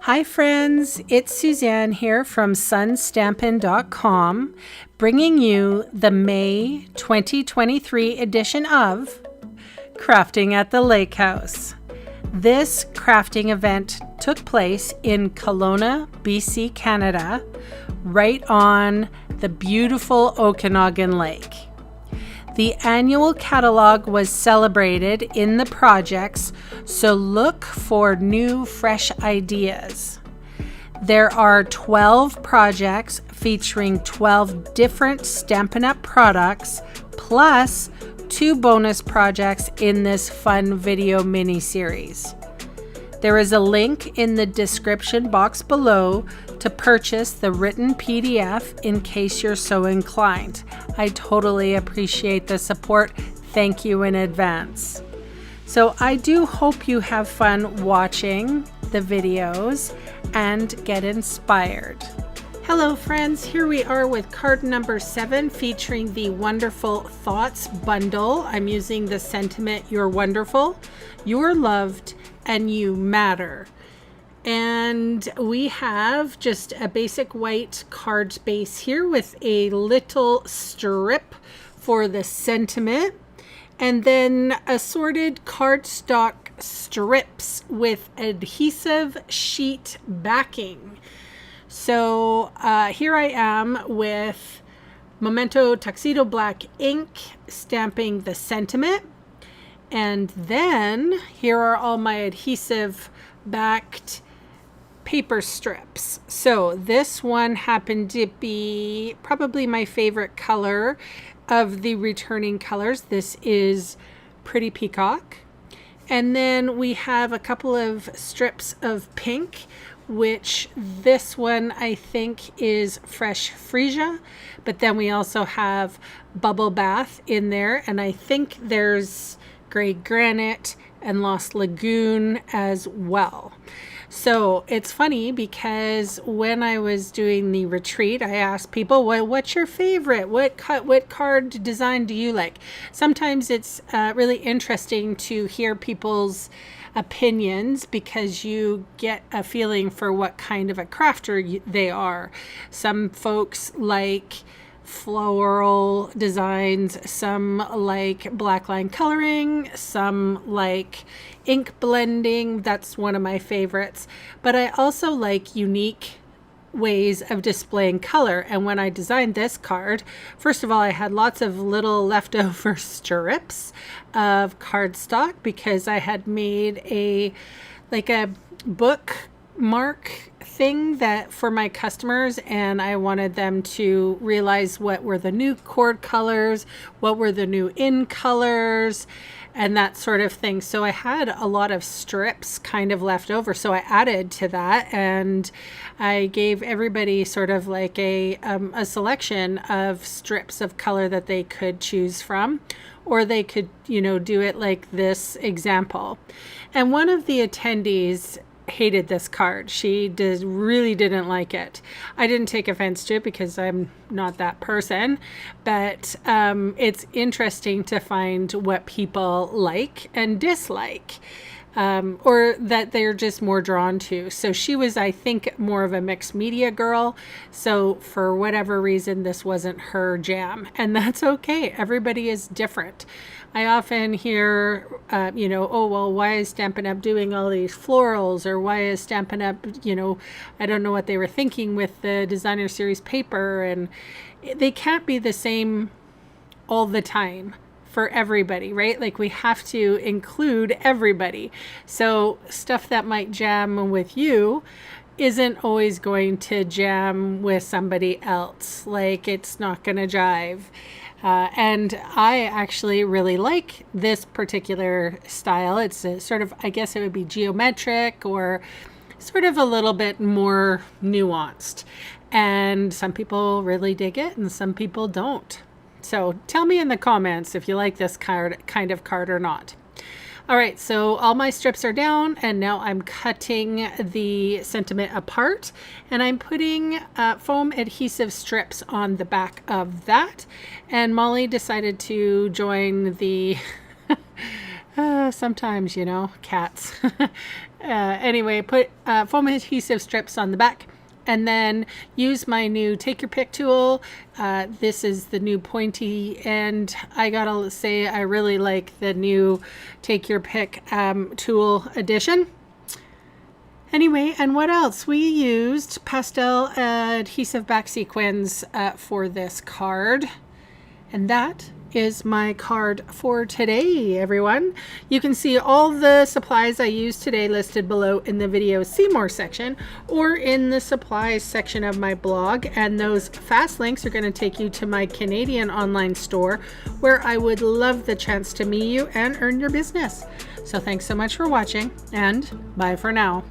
Hi friends, it's Suzanne here from sunstampin.com, bringing you the May 2023 edition of Crafting at the Lake House. This crafting event took place in Kelowna, BC, Canada, right on the beautiful Okanagan Lake. The annual catalog was celebrated in the projects, so look for new, fresh ideas. There are 12 projects featuring 12 different Stampin' Up! Products, plus 2 bonus projects in this fun video mini-series. There is a link in the description box below to purchase the written PDF in case you're so inclined. I totally appreciate the support. Thank you in advance. So I do hope you have fun watching the videos and get inspired. Hello friends, here we are with card number 7 featuring the Wonderful Thoughts bundle. I'm using the sentiment, "You're wonderful, you're loved, and you matter." And we have just a basic white card base here with a little strip for the sentiment, and then assorted cardstock strips with adhesive sheet backing. So here I am with Memento Tuxedo Black ink stamping the sentiment. And then here are all my adhesive backed paper strips. So this one happened to be probably my favorite color of the returning colors. This is Pretty Peacock. And then we have a couple of strips of pink, which this one I think is Fresh Freesia, but then we also have Bubble Bath in there, and I think there's Gray Granite and Lost Lagoon as well. So it's funny because when I was doing the retreat, I asked people, well, what's your favorite? What card design do you like? Sometimes it's really interesting to hear people's opinions because you get a feeling for what kind of a crafter they are. Some folks like floral designs, some like black line coloring, some like ink blending. That's one of my favorites. But I also like unique ways of displaying color. And when I designed this card, first of all, I had lots of little leftover strips of cardstock because I had made a bookmark thing that for my customers, and I wanted them to realize what were the new cord colors, what were the new in colors, and that sort of thing. So I had a lot of strips kind of left over, so I added to that, and I gave everybody sort of like a selection of strips of color that they could choose from, or they could, do it like this example. And one of the attendees hated this card. She really didn't like it. I didn't take offense to it because I'm not that person, but it's interesting to find what people like and dislike, or that they're just more drawn to. So she was, I think, more of a mixed media girl. So for whatever reason, this wasn't her jam, and that's okay. Everybody is different. I often hear, oh, well, why is Stampin' Up! Doing all these florals? Or why is Stampin' Up!, I don't know what they were thinking with the designer series paper. And they can't be the same all the time for everybody, right? Like we have to include everybody. So stuff that might jam with you isn't always going to jam with somebody else. Like it's not going to jive. And I actually really like this particular style. It's a sort of, I guess it would be geometric or sort of a little bit more nuanced. And some people really dig it and some people don't. So tell me in the comments if you like this kind of card or not. All right, so all my strips are down, and now I'm cutting the sentiment apart, and I'm putting foam adhesive strips on the back of that. And Molly decided to join the Sometimes, you know, cats. Anyway, put foam adhesive strips on the back, and then use my new take your pick tool. This is the new pointy end. I gotta say, I really like the new take your pick tool edition. Anyway, and what else? We used pastel adhesive back sequins for this card. And that is my card for today, everyone. You can see all the supplies I used today listed below in the video See More section or in the supplies section of my blog. And those fast links are going to take you to my Canadian online store, where I would love the chance to meet you and earn your business. So thanks so much for watching, and bye for now.